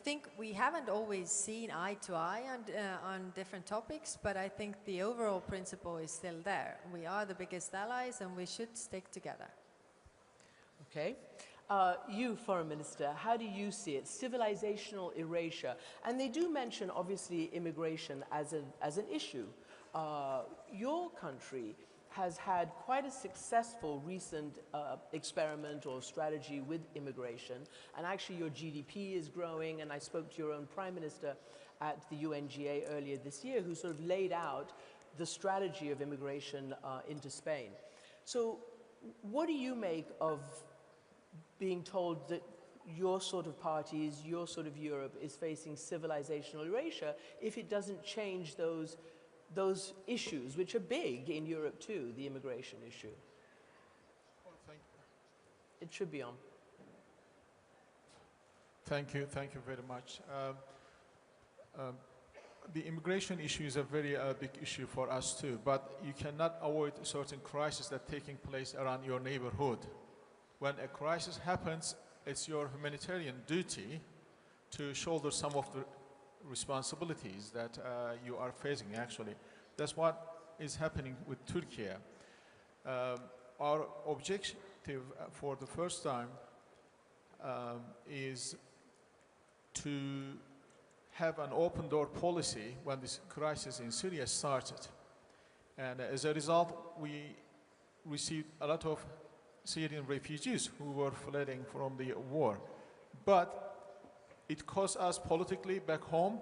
think we haven't always seen eye to eye on different topics, but I think the overall principle is still there. We are the biggest allies and we should stick together. Okay. You, Foreign Minister, how do you see it? Civilizational erasure. And they do mention, obviously, immigration as an issue. Your country has had quite a successful recent experiment or strategy with immigration. And actually, your GDP is growing. And I spoke to your own Prime Minister at the UNGA earlier this year, who sort of laid out the strategy of immigration into Spain. So what do you make of being told that your sort of parties, your sort of Europe is facing civilizational erasure if it doesn't change those issues, which are big in Europe too, the immigration issue? Well, thank you. It should be on. Thank you very much. The immigration issue is a very big issue for us too, but you cannot avoid certain crises that are taking place around your neighborhood. When a crisis happens, it's your humanitarian duty to shoulder some of the responsibilities that you are facing, actually. That's what is happening with Turkey. Our objective for the first time is to have an open door policy when this crisis in Syria started. And as a result, we received a lot of Syrian refugees who were fleeing from the war. But it cost us politically back home,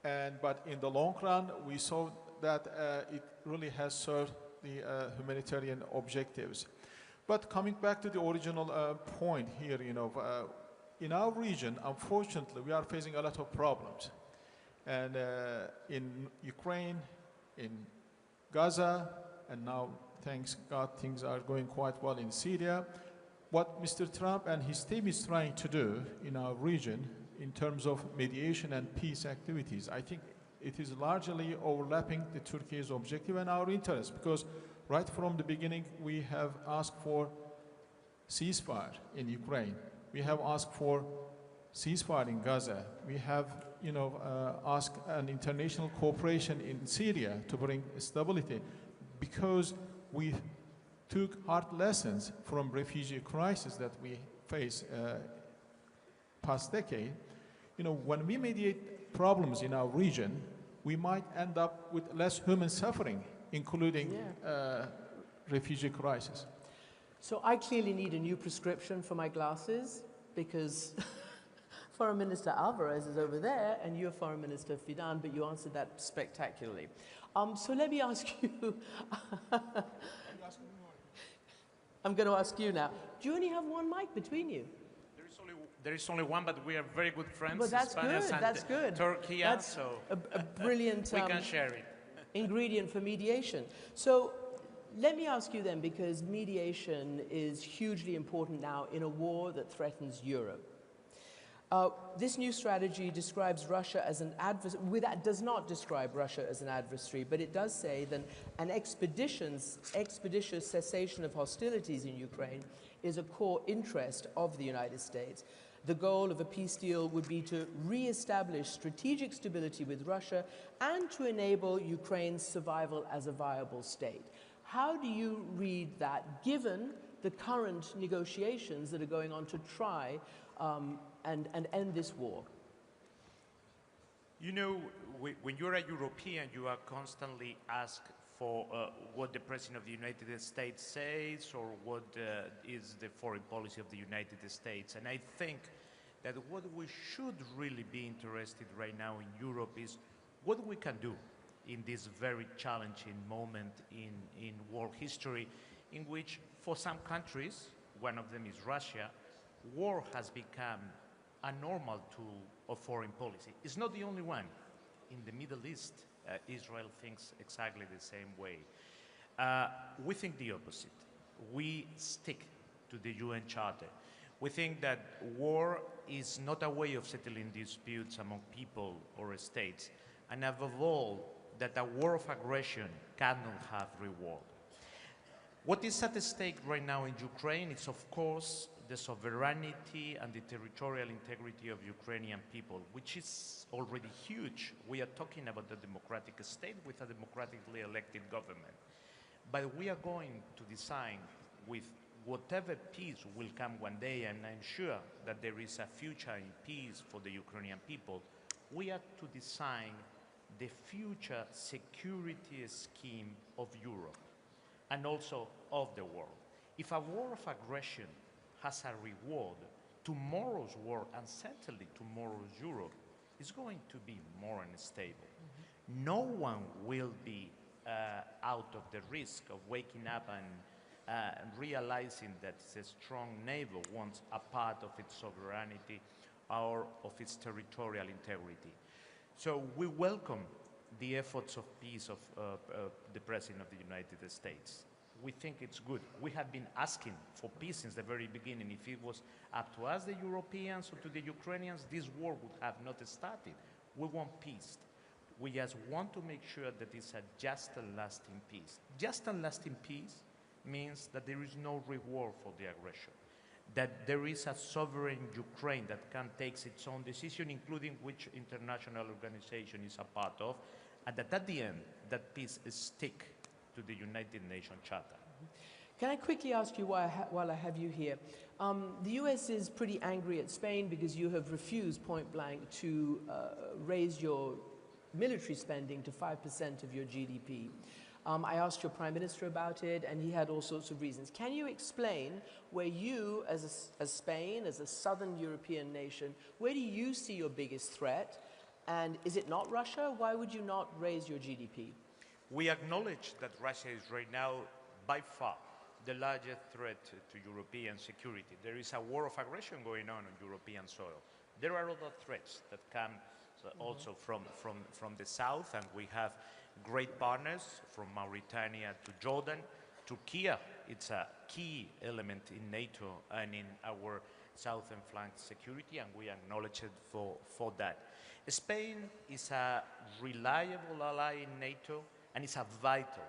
but in the long run, we saw that it really has served the humanitarian objectives. But coming back to the original point here, in our region, unfortunately, we are facing a lot of problems. And in Ukraine, in Gaza, and now, thanks God, things are going quite well in Syria. What Mr. Trump and his team is trying to do in our region in terms of mediation and peace activities, I think it is largely overlapping the Turkey's objective and our interests, because right from the beginning, we have asked for ceasefire in Ukraine. We have asked for ceasefire in Gaza. We have, asked an international cooperation in Syria to bring stability, because we took hard lessons from refugee crisis that we face past decade. When we mediate problems in our region, we might end up with less human suffering, including refugee crisis. So I clearly need a new prescription for my glasses, because Foreign Minister Alvarez is over there and you're Foreign Minister Fidan, but you answered that spectacularly. So let me ask you, I'm going to ask you now, do you only have one mic between you? There is only one, but we are very good friends. Well, that's good, that's good. Turkey, that's so a brilliant we can share it. ingredient for mediation. So let me ask you then, because mediation is hugely important now in a war that threatens Europe. This new strategy describes Russia as an adversary. Does not describe Russia as an adversary, but it does say that an expeditious cessation of hostilities in Ukraine is a core interest of the United States. The goal of a peace deal would be to re-establish strategic stability with Russia and to enable Ukraine's survival as a viable state. How do you read that, given the current negotiations that are going on to try and end this war? When you're a European, you are constantly asked for what the President of the United States says or what is the foreign policy of the United States. And I think that what we should really be interested right now in Europe is what we can do in this very challenging moment in world history, in which for some countries, one of them is Russia, war has become a normal tool of foreign policy. It's not the only one. In the Middle East, Israel thinks exactly the same way. We think the opposite. We stick to the UN Charter. We think that war is not a way of settling disputes among people or states, and above all, that a war of aggression cannot have reward. What is at stake right now in Ukraine is, of course, the sovereignty and the territorial integrity of Ukrainian people, which is already huge. We are talking about a democratic state with a democratically elected government. But we are going to design with whatever peace will come one day, and I'm sure that there is a future in peace for the Ukrainian people, we are to design the future security scheme of Europe and also of the world. If a war of aggression has a reward, tomorrow's war, and certainly tomorrow's Europe, is going to be more unstable. No one will be out of the risk of waking up and realizing that a strong neighbor wants a part of its sovereignty or of its territorial integrity. So we welcome the efforts of peace of the President of the United States. We think it's good. We have been asking for peace since the very beginning. If it was up to us, the Europeans, or to the Ukrainians, this war would have not started. We want peace. We just want to make sure that it's a just and lasting peace. Just and lasting peace means that there is no reward for the aggression, that there is a sovereign Ukraine that can take its own decision, including which international organization is a part of, and that at the end, that peace is stick to the United Nations Charter. Can I quickly ask you while I have you here? The US is pretty angry at Spain because you have refused point blank to raise your military spending to 5% of your GDP. I asked your Prime Minister about it, and he had all sorts of reasons. Can you explain where you, as Spain, as a southern European nation, where do you see your biggest threat? And is it not Russia? Why would you not raise your GDP? We acknowledge that Russia is right now, by far, the largest threat to European security. There is a war of aggression going on European soil. There are other threats that come also from the south, and we have great partners from Mauritania to Jordan. Turkey, it's a key element in NATO and in our southern flank security, and we acknowledge it for that. Spain is a reliable ally in NATO, and it's a vital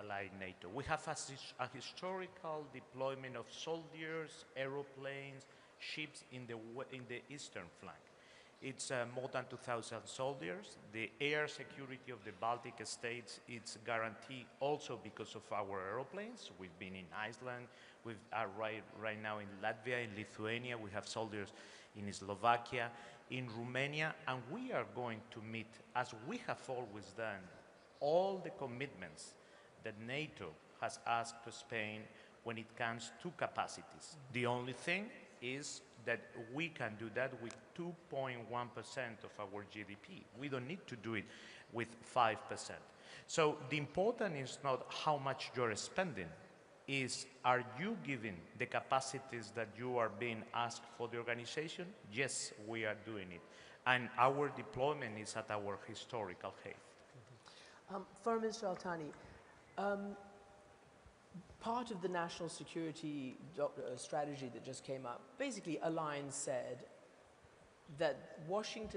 ally in NATO. We have a historical deployment of soldiers, aeroplanes, ships in the eastern flank. It's more than 2,000 soldiers. The air security of the Baltic states is guaranteed also because of our aeroplanes. We've been in Iceland. We are right now in Latvia, in Lithuania. We have soldiers in Slovakia, in Romania, and we are going to meet, as we have always done, all the commitments that NATO has asked to Spain when it comes to capacities. The only thing is that we can do that with 2.1% of our GDP. We don't need to do it with 5%. So the important is not how much you're spending, is are you giving the capacities that you are being asked for the organization? Yes, we are doing it. And our deployment is at our historical height. Foreign Minister Al-Thani, part of the national security strategy that just came up, basically a line said that Washington